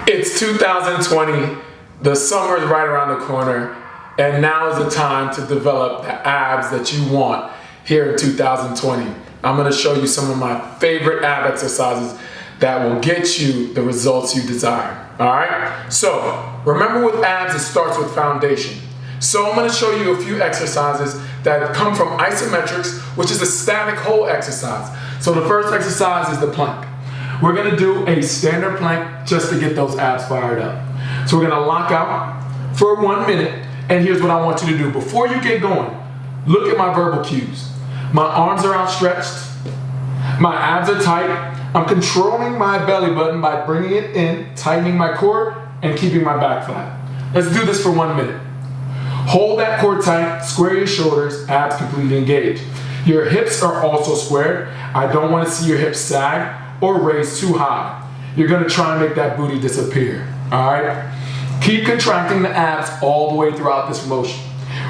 It's 2020, the summer is right around the corner, and now is the time to develop the abs that you want here in 2020. I'm gonna show you some of my favorite ab exercises that will get you the results you desire, all right? So, remember with abs, it starts with foundation. So I'm gonna show you a few exercises that come from isometrics, which is a static hold exercise. So the first exercise is the plank. We're gonna do a standard plank just to get those abs fired up. So we're gonna lock out for 1 minute, and here's what I want you to do. Before you get going, look at my verbal cues. My arms are outstretched, my abs are tight, I'm controlling my belly button by bringing it in, tightening my core, and keeping my back flat. Let's do this for 1 minute. Hold that core tight, square your shoulders, abs completely engaged. Your hips are also squared. I don't want to see your hips sag or raise too high. You're gonna try and make that booty disappear, all right? Keep contracting the abs all the way throughout this motion.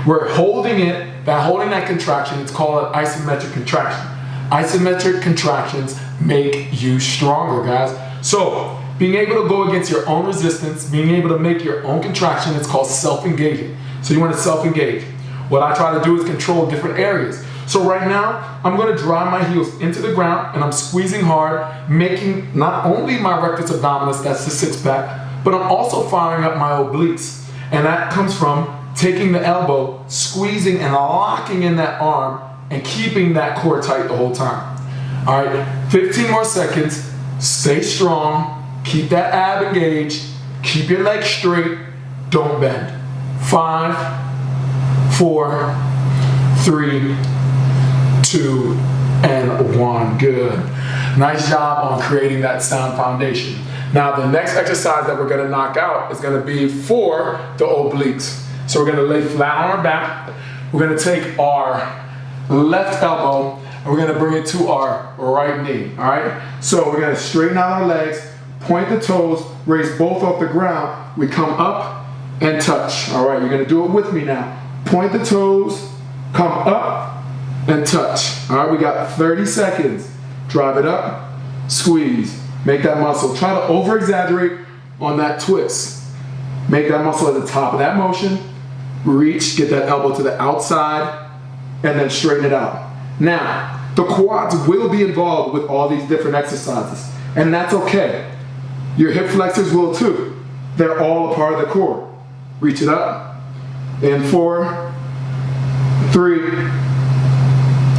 We're holding it, by holding that contraction, it's called an isometric contraction. Isometric contractions make you stronger, guys. So, being able to go against your own resistance, being able to make your own contraction, it's called self-engaging. So you want to self-engage. What I try to do is control different areas. So right now, I'm going to drive my heels into the ground and I'm squeezing hard, making not only my rectus abdominis, that's the six pack, but I'm also firing up my obliques. And that comes from taking the elbow, squeezing and locking in that arm and keeping that core tight the whole time. All right, 15 more seconds, stay strong, keep that ab engaged, keep your legs straight, don't bend. 5, 4, 3, 2, and 1. Good. Nice job on creating that sound foundation. Now the next exercise that we're gonna knock out is gonna be for the obliques. So we're gonna lay flat on our back. We're gonna take our left elbow and we're gonna bring it to our right knee, all right? So we're gonna straighten out our legs, point the toes, raise both off the ground. We come up and touch. All right, you're gonna do it with me now. Point the toes, come up and touch. All right, we got 30 seconds. Drive it up, squeeze. Make that muscle. Try to over-exaggerate on that twist. Make that muscle at the top of that motion. Reach, get that elbow to the outside, and then straighten it out. Now, the quads will be involved with all these different exercises, and that's okay. Your hip flexors will too. They're all a part of the core. Reach it up in 4, 3,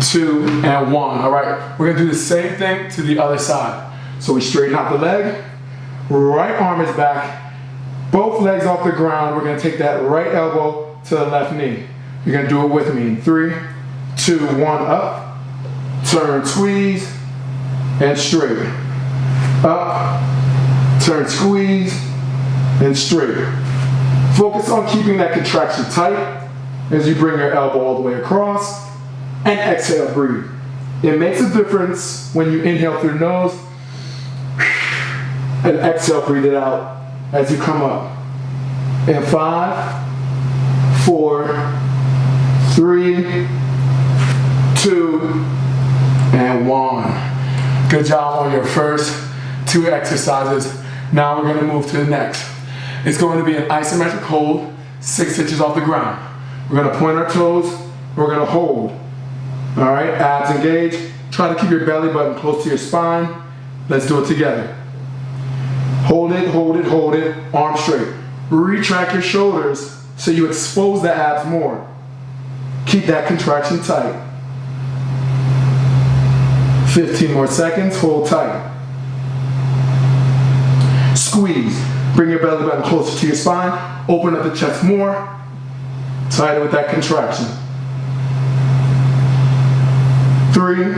2, and 1. All right, we're gonna do the same thing to the other side. So we straighten out the leg, right arm is back, both legs off the ground. We're gonna take that right elbow to the left knee. You're gonna do it with me in 3, 2, 1, up, turn, squeeze, and straight. Up, turn, squeeze, and straight. Focus on keeping that contraction tight as you bring your elbow all the way across and exhale, breathe. It makes a difference when you inhale through the nose and exhale, breathe it out as you come up. In 5, 4, 3, 2, and 1. Good job on your first 2 exercises. Now we're gonna move to the next. It's going to be an isometric hold, 6 inches off the ground. We're gonna point our toes, we're gonna hold. All right, abs engaged. Try to keep your belly button close to your spine. Let's do it together. Hold it, hold it, hold it, arms straight. Retract your shoulders so you expose the abs more. Keep that contraction tight. 15 more seconds, hold tight. Squeeze. Bring your belly button closer to your spine. Open up the chest more. Tighten with that contraction. 3,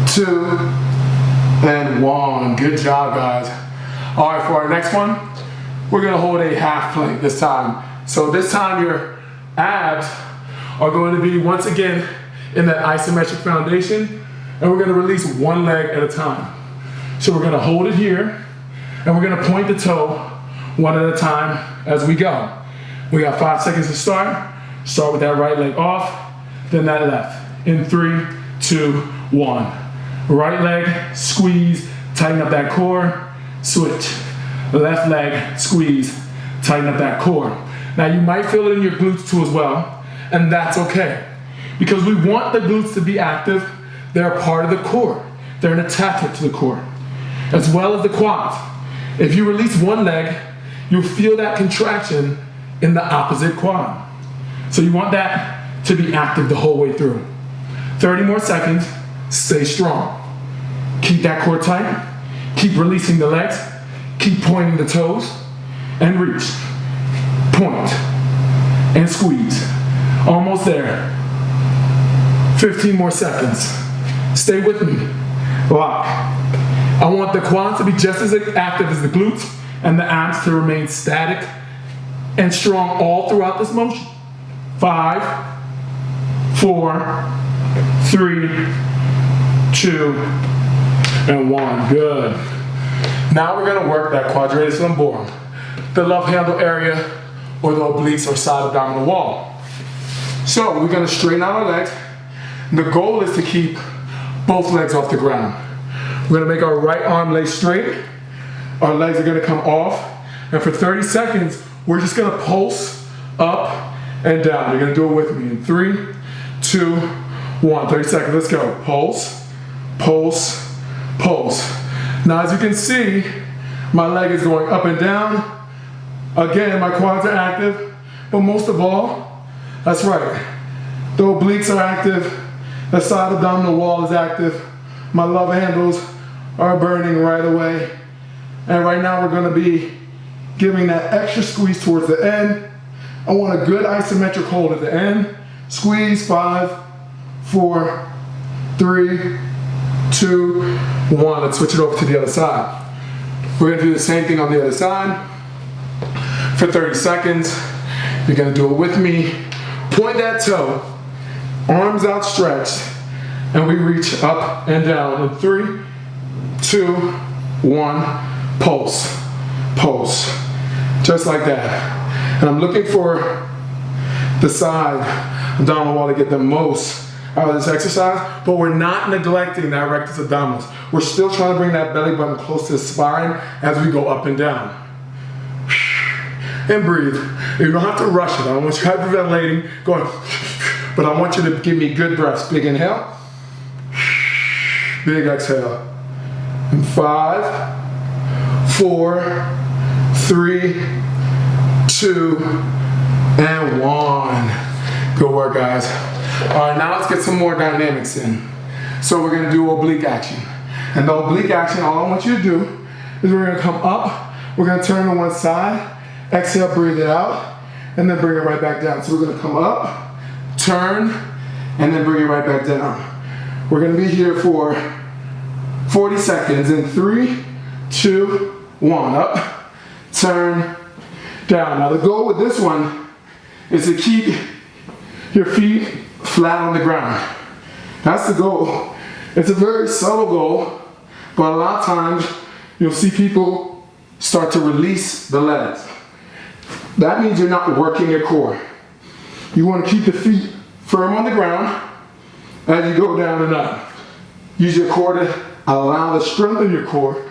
2, and 1. Good job, guys. All right, for our next one, we're gonna hold a half plank this time. So this time your abs are going to be, once again, in that isometric foundation, and we're gonna release one leg at a time. So we're gonna hold it here, and we're gonna point the toe one at a time as we go. We got 5 seconds to start. Start with that right leg off, then that left. In 3, 2, 1. Right leg, squeeze, tighten up that core, switch. left leg, squeeze, tighten up that core. Now you might feel it in your glutes too as well, and that's okay. Because we want the glutes to be active, they're a part of the core. They're an attachment to the core, as well as the quads. If you release one leg, you'll feel that contraction in the opposite quad. So you want that to be active the whole way through. 30 more seconds, stay strong. Keep that core tight, keep releasing the legs, keep pointing the toes, and reach. Point, and squeeze. Almost there. 15 more seconds. Stay with me. Lock. I want the quads to be just as active as the glutes and the abs to remain static and strong all throughout this motion. 5, 4, 3, 2, and 1. Good. Now we're gonna work that quadratus lumborum, the love handle area, or the obliques or side abdominal wall. So we're gonna straighten out our legs. The goal is to keep both legs off the ground. We're gonna make our right arm lay straight. Our legs are gonna come off. And for 30 seconds, we're just gonna pulse up and down. You're gonna do it with me in 3, 2, 1. 30 seconds, let's go. Pulse, pulse, pulse. Now as you can see, my leg is going up and down. Again, my quads are active, but most of all, that's right, the obliques are active, the side abdominal wall is active, my love handles are burning right away, and right now we're gonna be giving that extra squeeze towards the end. I want a good isometric hold at the end. Squeeze, 5, 4, 3, 2, 1. Let's switch it over to the other side. We're gonna do the same thing on the other side. For 30 seconds, you're gonna do it with me. Point that toe, arms outstretched, and we reach up and down in 3, 2, 1, pulse, pulse, just like that. And I'm looking for the side abdominal wall to get the most out of this exercise, but we're not neglecting that rectus abdominis. We're still trying to bring that belly button close to the spine as we go up and down. And breathe. You don't have to rush it. I don't want you hyperventilating, going, but I want you to give me good breaths. Big inhale, big exhale. And 5, 4, 3, 2, and 1. Good work, guys. All right, now let's get some more dynamics in. So we're gonna do oblique action. And the oblique action, all I want you to do is we're gonna come up, we're gonna turn to one side, exhale, breathe it out, and then bring it right back down. So we're gonna come up, turn, and then bring it right back down. We're gonna be here for 40 seconds in 3, 2, 1. Up, turn, down. Now the goal with this one is to keep your feet flat on the ground. That's the goal. It's a very subtle goal, but a lot of times you'll see people start to release the legs. That means you're not working your core. You want to keep the feet firm on the ground as you go down and up. Use your core to allow the strength in your core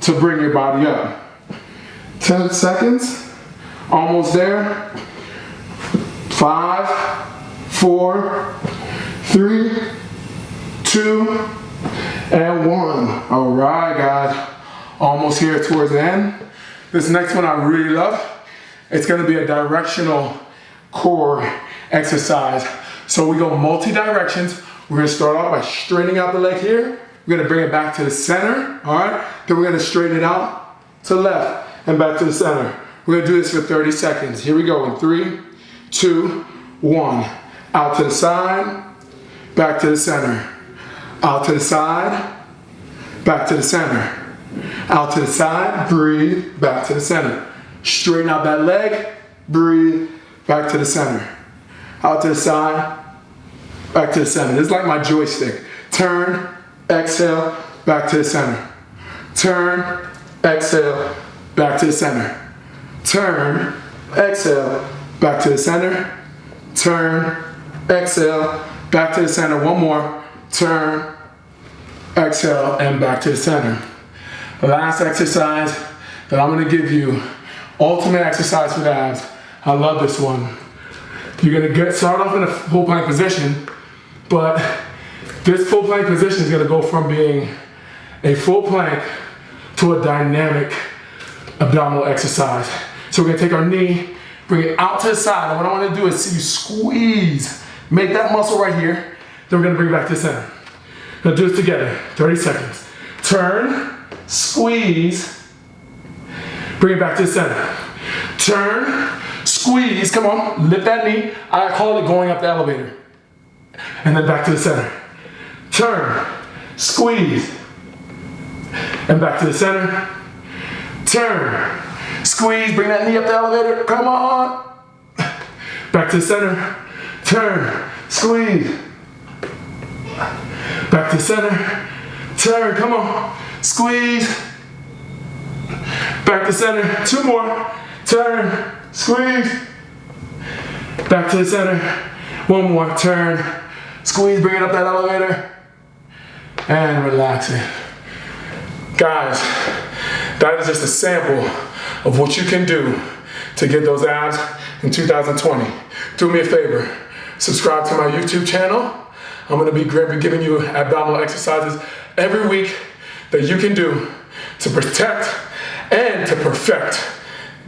to bring your body up. 10 seconds, almost there. 5, 4, 3, 2, and 1. All right, guys, almost here towards the end. This next one I really love. It's gonna be a directional core exercise. So we go multi-directions. We're gonna start off by straightening out the leg here. We're gonna bring it back to the center, all right? Then we're gonna straighten it out to left and back to the center. We're gonna do this for 30 seconds. Here we go in 3, 2, 1. Out to the side, back to the center. Out to the side, back to the center. Out to the side, breathe, back to the center. Straighten out that leg, breathe, back to the center. Out to the side, back to the center. This is like my joystick. Turn, exhale, back to the center. Turn, exhale, back to the center. Turn, exhale, back to the center. Turn, exhale, back to the center. One more. Turn, exhale, and back to the center. Last exercise. that I'm gonna give you. Ultimate exercise for the abs. I love this one. You're gonna start off in a full plank position, but this full plank position is gonna go from being a full plank to a dynamic abdominal exercise. So we're gonna take our knee, bring it out to the side, and what I wanna do is see you squeeze. Make that muscle right here, then we're gonna bring it back to the center. We're gonna do this together, 30 seconds. Turn, squeeze, bring it back to the center. Turn, squeeze, come on, lift that knee. I call it going up the elevator. And then back to the center. Turn, squeeze, and back to the center. Turn, squeeze, bring that knee up the elevator, come on. Back to the center. Turn, squeeze. Back to the center. Turn, come on, squeeze. Back to the center, 2 more. Turn, squeeze. Back to the center, 1 more. Turn, squeeze, bring it up that elevator. And relax it. Guys, that is just a sample of what you can do to get those abs in 2020. Do me a favor, subscribe to my YouTube channel. I'm gonna be giving you abdominal exercises every week that you can do to protect and to perfect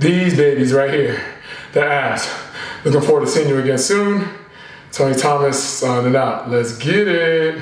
these babies right here, the abs. Looking forward to seeing you again soon. Tony Thomas signing out. Let's get it.